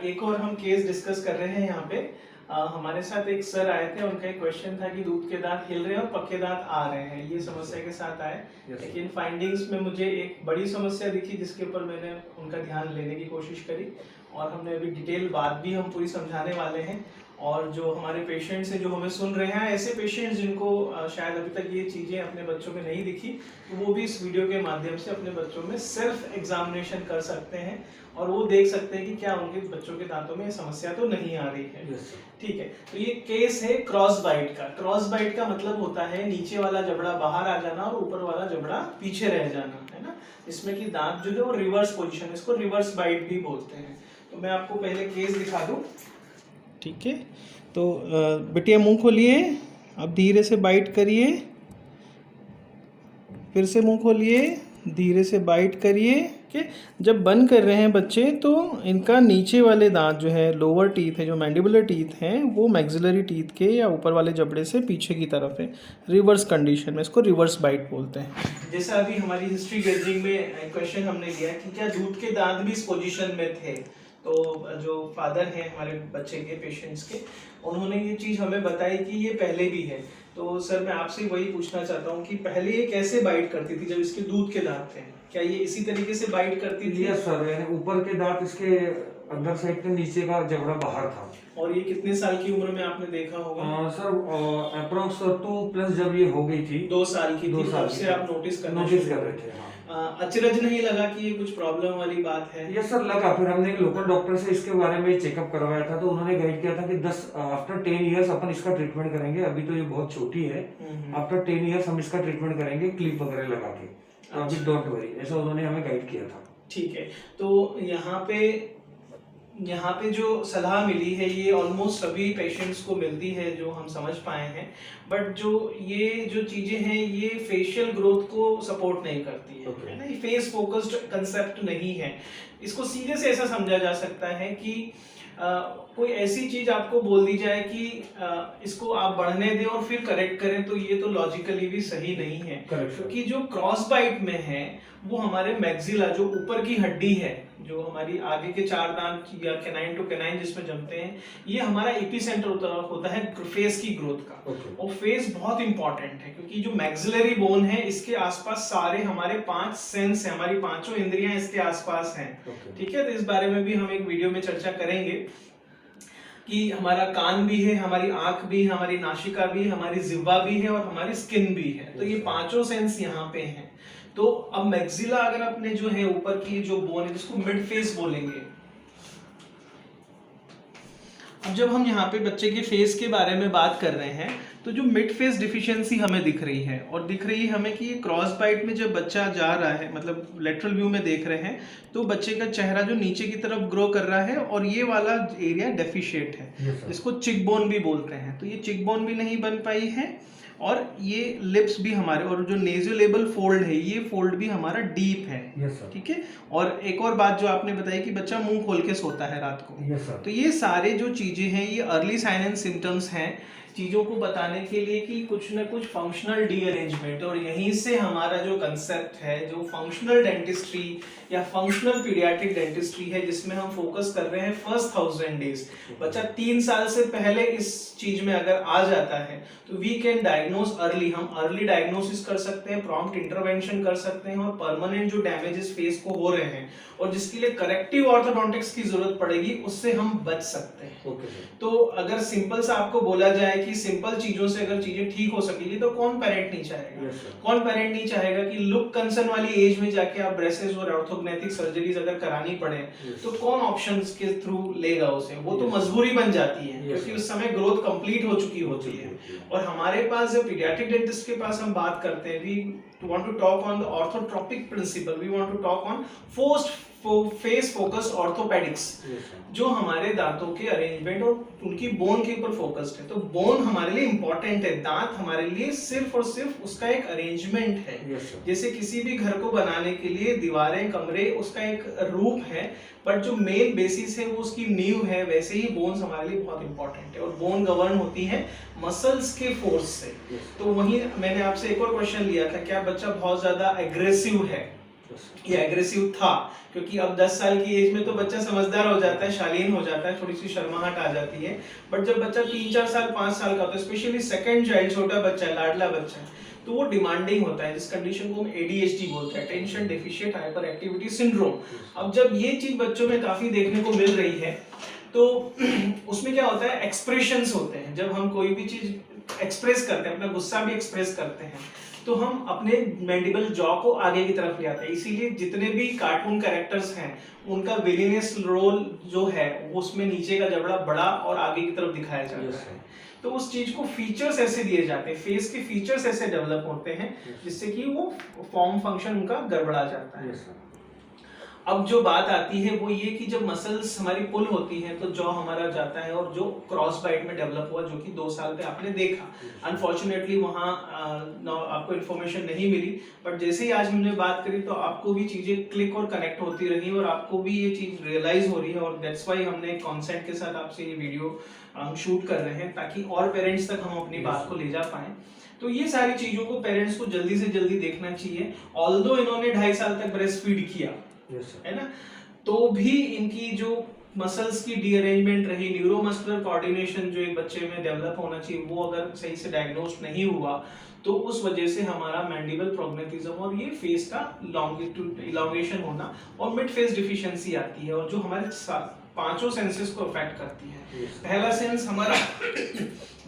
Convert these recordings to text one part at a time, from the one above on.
एक और हम केस डिस्कस कर रहे हैं यहाँ पे। हमारे साथ एक सर आए थे, उनका एक क्वेश्चन था कि दूध के दांत हिल रहे हैं और पक्के दांत आ रहे हैं, ये समस्या के साथ आए। लेकिन फाइंडिंग्स में मुझे एक बड़ी समस्या दिखी जिसके ऊपर मैंने उनका ध्यान लेने की कोशिश करी और हमने अभी डिटेल बात भी हम पूरी समझाने वाले हैं। और जो हमारे पेशेंट्स हैं जो हमें सुन रहे हैं, ऐसे पेशेंट्स जिनको शायद अभी तक ये चीज़ें अपने बच्चों में नहीं दिखी, तो वो भी इस वीडियो के माध्यम से अपने बच्चों में सेल्फ एग्जामिनेशन कर सकते हैं और वो देख सकते हैं कि क्या उनके बच्चों के दांतों में समस्या तो नहीं आ रही है। ठीक है, तो ये केस है क्रॉस बाइट का। क्रॉस बाइट का मतलब होता है नीचे वाला जबड़ा बाहर आ जाना और ऊपर वाला जबड़ा पीछे रह जाना, है ना। इसमें कि दांत जो है वो रिवर्स पोजिशन, इसको रिवर्स बाइट भी बोलते हैं। तो मैं आपको पहले केस दिखा दूं। ठीक है, तो बिटिया मुंह खोलिए, अब धीरे से बाइट करिए, फिर से मुंह खोलिए, धीरे से बाइट करिए। कि जब बंद कर रहे हैं बच्चे तो इनका नीचे वाले दांत जो है, लोअर टीथ है, जो मैंडिबुलर टीथ हैं, वो मैक्सिलरी टीथ के या ऊपर वाले जबड़े से पीछे की तरफ है, रिवर्स कंडीशन में। इसको रिवर्स बाइट बोलते हैं। जैसा अभी हमारी हिस्ट्री गैदरिंग में क्वेश्चन हमने लिया कि क्या दूध के दांत भी इस पोजीशन में थे, तो जो फादर हैं हमारे बच्चे के, पेशेंट्स के, उन्होंने ये चीज़ हमें बताई कि ये पहले भी है। तो सर मैं आपसे वही पूछना चाहता हूँ कि पहले ये कैसे बाइट करती थी जब इसके दूध के दांत थे? क्या ये इसी तरीके से बाइट करती थी? यस सर, यानी ऊपर के दांत इसके अंदर साइड के, नीचे का जबड़ा बाहर था। और ये कितने साल की उम्र में आपने देखा होगा? सर अप्रोक्स 2+ जब ये हो गई थी, 2 साल की 2 थी, साल तब से आप नोटिस कर रहे थे। अचरज नहीं लगा कि ये कुछ प्रॉब्लम वाली बात है? यस सर, लगा। फिर हमने एक लोकल डॉक्टर से इसके बारे में चेकअप करवाया था, तो उन्होंने गाइड किया था कि आफ्टर 10 ईयर्स अपन इसका ट्रीटमेंट करेंगे। अभी तो ये बहुत छोटी है, आफ्टर 10 ईयर्स हम इसका ट्रीटमेंट करेंगे क्लिप वगैरह लगा के। अभी डोंट वरी, ऐसा उन्होंने हमें गाइड किया था। ठीक है, तो यहाँ पे जो सलाह मिली है ये ऑलमोस्ट सभी पेशेंट्स को मिलती है जो हम समझ पाए हैं। बट ये जो चीजें हैं ये फेशियल ग्रोथ को सपोर्ट नहीं करती है ना, ये फेस फोकस्ड कंसेप्ट नहीं है। इसको सीधे से ऐसा समझा जा सकता है कि कोई ऐसी चीज आपको बोल दी जाए कि इसको आप बढ़ने दें और फिर करेक्ट करें, तो ये तो लॉजिकली भी सही नहीं है। क्योंकि जो क्रॉस बाइट में है वो हमारे मैक्सिला, जो ऊपर की हड्डी है, जो हमारी आगे के 4 दांत या कैनाइन टू कैनाइन जिसमें जमते हैं, ये हमारा एपिसेंटर होता है फेस की ग्रोथ का। और फेस बहुत इंपॉर्टेंट है क्योंकि जो मैक्सिलरी बोन है इसके आसपास सारे हमारे 5 सेंस है, हमारी 5 इंद्रियां इसके आसपास हैं। ठीक है, तो इस बारे में भी हम एक वीडियो में चर्चा करेंगे कि हमारा कान भी है, हमारी आंख भी, हमारी नासिका भी, हमारी जिह्वा भी है और हमारी स्किन भी है। तो ये 5 सेंस यहाँ पे हैं। तो अब मैक्सिला अगर अपने जो है ऊपर की जो बोन है जिसको मिड फेस बोलेंगे, अब जब हम यहाँ पे बच्चे के फेस के बारे में बात कर रहे हैं तो जो मिड फेस डिफिशियंसी हमें दिख रही है, और दिख रही है हमें कि ये क्रॉस बाइट में जब बच्चा जा रहा है, मतलब लेटरल व्यू में देख रहे हैं, तो बच्चे का चेहरा जो नीचे की तरफ ग्रो कर रहा है और ये वाला एरिया डेफिशिएट है, जिसको चिक बोन भी बोलते हैं। तो ये चिक बोन भी नहीं बन पाई है और ये लिप्स भी हमारे, और जो नेज़ोलेबल फोल्ड है ये फोल्ड भी हमारा डीप है। ठीक है, और एक और बात जो आपने बताई कि बच्चा मुंह खोल के सोता है रात को। तो ये सारे जो चीजें हैं ये अर्ली साइन एंड सिम्टम्स हैं चीज़ों को बताने के लिए कि कुछ ना कुछ फंक्शनल डी-अरेंजमेंट। और यहीं से हमारा जो कंसेप्ट है, जो फंक्शनल डेंटिस्ट्री या फंक्शनल पीडियाट्रिक डेंटिस्ट्री है, जिसमें हम फोकस कर रहे हैं फर्स्ट 1000 डेज। बच्चा 3 साल से पहले इस चीज में अगर आ जाता है तो वी कैन डायग्नोज अर्ली, हम अर्ली डायग्नोसिस कर सकते हैं, प्रॉम्प्ट इंटरवेंशन कर सकते हैं और परमानेंट जो डैमेजेस फेस को हो रहे हैं और जिसके लिए करेक्टिव ऑर्थोडोंटिक्स की जरूरत पड़ेगी उससे हम बच सकते हैं। तो अगर सिंपल सा आपको बोला जाए कि सिंपल चीजों से अगर चीजें ठीक हो सकेगी तो कौन पेरेंट नहीं चाहेगा? कौन पेरेंट नहीं चाहेगा कि लुक कंसर्न वाली एज में जाके आप ब्रेसेस और ऑर्थोग्नेटिक सर्जरीज अगर करानी पड़े तो कौन ऑप्शंस के थ्रू लेगा उसे? वो तो मजबूरी बन जाती है क्योंकि उस समय ग्रोथ कंप्लीट हो चुकी होती है। और हमारे पास जब पीडियाट्रिक डेंटिस्ट के पास हम बात करते हैं, we want to talk on the orthotropic principle, we want to talk on face focused orthopedics, जो हमारे दांतों के अरेंजमेंट और उनकी बोन के ऊपर फोकस्ड है। तो बोन हमारे लिए इंपॉर्टेंट है, दांत हमारे लिए सिर्फ और सिर्फ उसका एक अरेंजमेंट है। जैसे किसी भी घर को बनाने के लिए दीवारें, कमरे उसका एक रूप है, बट जो मेन बेसिस है वो उसकी नींव है, वैसे ही बोन्स हमारे लिए बहुत इंपॉर्टेंट है। और बोन गवर्न होती है मसल्स के फोर्स से। तो वहीं मैंने आपसे एक और क्वेश्चन लिया था, क्या बच्चा बहुत ज्यादा एग्रेसिव है? ये एग्रेसिव था, क्योंकि अब 10 साल की एज में तो बच्चा समझदार हो जाता है, शालीन हो जाता है, थोड़ी सी शर्माहट आ जाती है। बट जब बच्चा 3-4 साल 5 साल का होता है, स्पेशली सेकंड चाइल्ड, छोटा बच्चा है, लाडला बच्चा है, तो वो डिमांडिंग होता है, जिस कंडीशन को हम ADHD बोलते हैं, attention deficient hyper activity syndrome. अब जब ये चीज बच्चों में काफी देखने को मिल रही है, तो उसमें क्या होता है, एक्सप्रेशंस होते हैं। जब हम कोई भी चीज एक्सप्रेस करते हैं, अपना गुस्सा भी एक्सप्रेस करते हैं, तो हम अपने मैंडिबल जॉ को आगे की तरफ ले आते हैं। इसीलिए जितने भी कार्टून कैरेक्टर्स हैं, उनका विलीनियस रोल जो है, वो उसमें नीचे का जबड़ा बड़ा और आगे की तरफ दिखाया जाता है। तो उस चीज को फीचर्स ऐसे दिए जाते हैं, फेस के फीचर्स ऐसे डेवलप होते हैं, जिससे कि वो फॉर्म फंक्शन उनका गड़बड़ा जाता है। अब जो बात आती है वो ये कि जब मसल्स हमारी पुल होती हैं, तो जॉ हमारा जाता है, और जो क्रॉस बाइट में डेवलप हुआ, जो कि 2 साल पे आपने देखा, अनफॉर्चुनेटली वहाँ आपको इन्फॉर्मेशन नहीं मिली, बट जैसे ही आज हमने बात करी, तो आपको भी चीजें क्लिक और कनेक्ट होती रही, और आपको भी ये चीज रियलाइज हो रही है, और दैट्स वाई हमने कॉन्सेंट के साथ आपसे ये वीडियो हम शूट कर रहे हैं, ताकि और पेरेंट्स तक हम अपनी बात को ले जा पाए। तो ये सारी चीजों को पेरेंट्स को जल्दी से जल्दी देखना चाहिए। ऑल्दो इन्होंने 2.5 साल तक ब्रेस्ट फीड किया, है ना, तो भी इनकी जो मसल्स की डीअरेंजमेंट रही, न्यूरोमस्कुलर कोऑर्डिनेशन जो एक बच्चे में डेवलप होना चाहिए, वो अगर सही से डायग्नोज नहीं हुआ, तो उस वजह से हमारा मैंडिबल प्रोग्नेटिज्म और ये फेस का इलॉन्गेशन होना और मिड फेस डिफिशियंसी आती है, और जो हमारे 5 सेंसेस को अफेक्ट करती है। पहला सेंस हमारा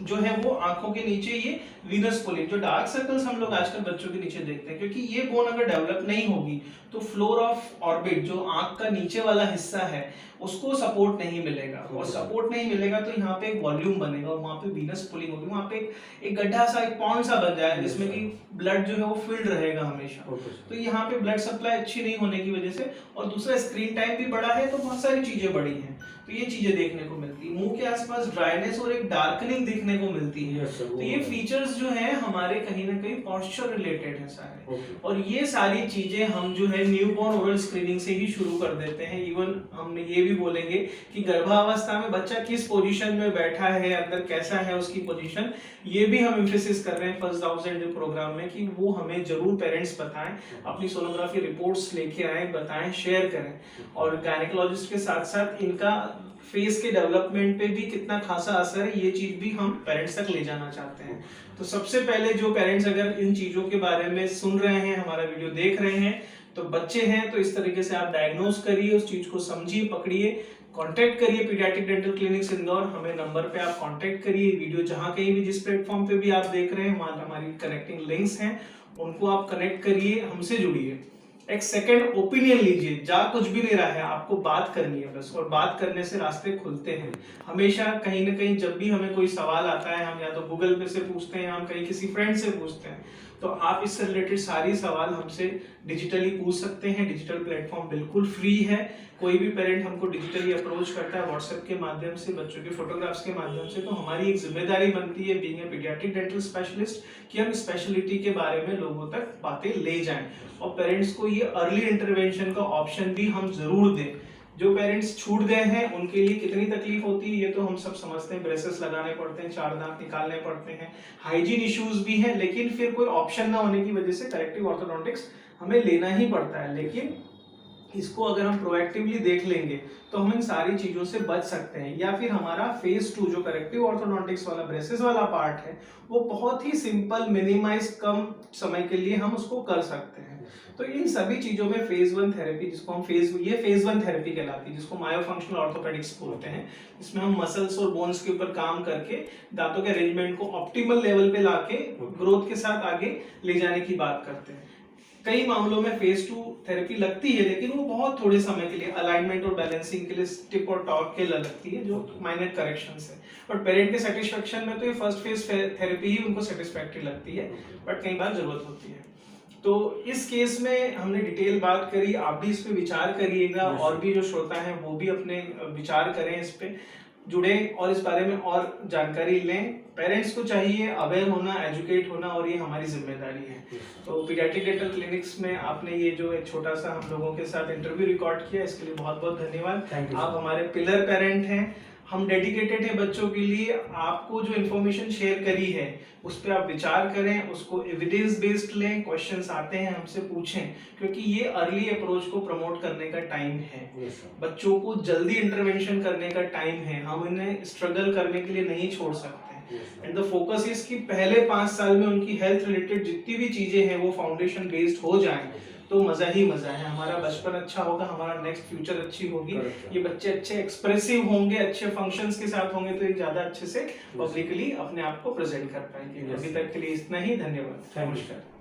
जो है वो आंखों के नीचे ये वीनस पुलिंग, जो डार्क सर्कल्स हम लोग आजकल बच्चों के नीचे देखते हैं, क्योंकि ये बोन अगर डेवलप नहीं होगी, तो फ्लोर ऑफ ऑर्बिट, जो आंख का नीचे वाला हिस्सा है, उसको सपोर्ट नहीं मिलेगा, और सपोर्ट नहीं मिलेगा तो यहाँ पे एक वॉल्यूम बनेगा, और वहाँ पे वीनस पुलिंग होगी, वहाँ पे एक गड्ढा सा, एक पॉन्ड सा बन जाएगा, जिसमें कि ब्लड जो है वो फिल्ड रहेगा हमेशा। तो यहाँ पे ब्लड सप्लाई अच्छी नहीं होने की वजह से, और दूसरा स्क्रीन टाइम भी बड़ा है, तो बहुत सारी चीजें बड़ी हैं, तो ये चीजें देखने को मिलती है। मुंह के आसपास ड्राइनेस और एक डार्कनिंग देखने को मिलती है। तो ये फीचर्स जो है हमारे कहीं ना कहीं पॉस्चर रिलेटेड है सारे, और ये सारी चीजें हम जो है न्यूबॉर्न ओरल स्क्रीनिंग से ही शुरू कर देते हैं। इवन हमने ये भी बोलेंगे कि गर्भावस्था में बच्चा किस पोजीशन में बैठा है, अंदर कैसा है उसकी पोजीशन, ये भी हम एम्फेसिस कर रहे हैं फर्स्ट 1000 प्रोग्राम में, कि वो हमें जरूर पेरेंट्स बताएं, अपनी सोनोग्राफी रिपोर्ट्स लेके आए, बताएं, शेयर करें, और गायनेकोलॉजिस्ट के साथ साथ इनका फेस के डेवलपमेंट पे भी कितना खासा असर है, ये चीज भी हम पेरेंट्स तक ले जाना चाहते हैं। तो सबसे पहले जो पेरेंट्स अगर इन चीजों के बारे में सुन रहे हैं, हमारा वीडियो देख रहे हैं, तो बच्चे हैं, तो इस तरीके से आप डायग्नोज करिए, उस चीज को समझिए, पकड़िए, कांटेक्ट करिए पीडियाट्रिक डेंटल क्लिनिक्स इंदौर, हमें नंबर पे आप कांटेक्ट करिए। वीडियो जहां कहीं भी जिस प्लेटफॉर्म पे भी आप देख रहे हैं, वहां हमारी कनेक्टिंग लिंक्स हैं, उनको आप कनेक्ट करिए, हमसे जुड़िए, एक सेकंड ओपिनियन लीजिए, जा कुछ भी नहीं रहा है, आपको बात करनी है बस, और बात करने से रास्ते खुलते हैं। हमेशा कहीं ना कहीं जब भी हमें कोई सवाल आता है, हम या तो गूगल पे से पूछते हैं, हम कहीं किसी फ्रेंड से पूछते हैं, तो आप इससे रिलेटेड सारी सवाल हमसे डिजिटली पूछ सकते हैं। डिजिटल प्लेटफॉर्म बिल्कुल फ्री है, कोई भी पेरेंट हमको डिजिटली अप्रोच करता है व्हाट्सएप के माध्यम से, बच्चों के फोटोग्राफ्स के माध्यम से, तो हमारी एक जिम्मेदारी बनती है being a paediatric dental specialist कि हम स्पेशलिटी के बारे में लोगों तक बातें ले जाएं, और पेरेंट्स को ये अर्ली इंटरवेंशन का ऑप्शन भी हम जरूर दें। जो पेरेंट्स छूट गए हैं उनके लिए कितनी तकलीफ होती है ये तो हम सब समझते हैं, ब्रेसेस लगाने पड़ते हैं, 4 दांत निकालने पड़ते हैं, हाइजीन इश्यूज भी हैं, लेकिन फिर कोई ऑप्शन ना होने की वजह से करेक्टिव ऑर्थोडोंटिक्स हमें लेना ही पड़ता है। लेकिन इसको अगर हम प्रोएक्टिवली देख लेंगे तो हम इन सारी चीजों से बच सकते हैं। या फिर हमारा फेज 2 जो करेक्टिव ऑर्थोडोंटिक्स वाला ब्रेसेस वाला पार्ट है, वो बहुत ही सिंपल, मिनिमाइज, कम समय के लिए हम उसको कर सकते हैं। तो इन सभी चीजों में फेज 1 थेरेपी, जिसको हम फेज 1 थेरेपी कहलाती है, जिसको मायोफंक्शनल ऑर्थोपेडिक्स बोलते हैं, इसमें हम मसल्स और बोन्स के ऊपर काम करके दांतों के अरेंजमेंट को ऑप्टिमल लेवल पे लाके ग्रोथ के साथ आगे ले जाने की बात करते हैं। कई मामलों में फेज 2 थेरेपी लगती है, लेकिन वो बहुत थोड़े समय के लिए, अलाइनमेंट और बैलेंसिंग के लिए, टिप और टॉर्क के लिए लगती है, जो माइनर करेक्शंस है। और पेरेंट के सेटिस्फेक्शन में तो ये फर्स्ट फेज थेरेपी ही उनको सेटिस्फैक्टरी लगती है, बट कई बार जरूरत होती है। तो इस केस में हमने डिटेल बात करी, आप भी इस पे विचार करिएगा, और भी जो श्रोता हैं वो भी अपने विचार करें, इस पे जुड़े और इस बारे में और जानकारी लें। पेरेंट्स को चाहिए अवेयर होना, एजुकेट होना, और ये हमारी जिम्मेदारी है। तो पीडियाट्रिक डेंटल क्लिनिक्स में आपने ये जो एक छोटा सा हम लोगों के साथ इंटरव्यू रिकॉर्ड किया, इसके लिए बहुत बहुत धन्यवाद। आप हमारे पिलर पेरेंट हैं, हम डेडिकेटेड है बच्चों के लिए। आपको जो इन्फॉर्मेशन शेयर करी है उस पर आप विचार करें, उसको एविडेंस बेस्ड लें, क्वेश्चंस आते हैं हमसे पूछें, क्योंकि ये अर्ली अप्रोच को प्रमोट करने का टाइम है। बच्चों को जल्दी इंटरवेंशन करने का टाइम है, हम इन्हें स्ट्रगल करने के लिए नहीं छोड़ सकते। एंड द फोकस इज कि पहले 5 साल में उनकी हेल्थ रिलेटेड जितनी भी चीजें हैं वो फाउंडेशन बेस्ड हो जाएं, तो मजा ही मजा है। हमारा बचपन अच्छा होगा, हमारा नेक्स्ट फ्यूचर अच्छी होगी, ये बच्चे अच्छे एक्सप्रेसिव होंगे, अच्छे फंक्शंस के साथ होंगे, तो ये ज्यादा अच्छे से पब्लिकली अपने आप को प्रेजेंट कर पाएंगे। अभी तक के लिए इतना ही, धन्यवाद, नमस्कार।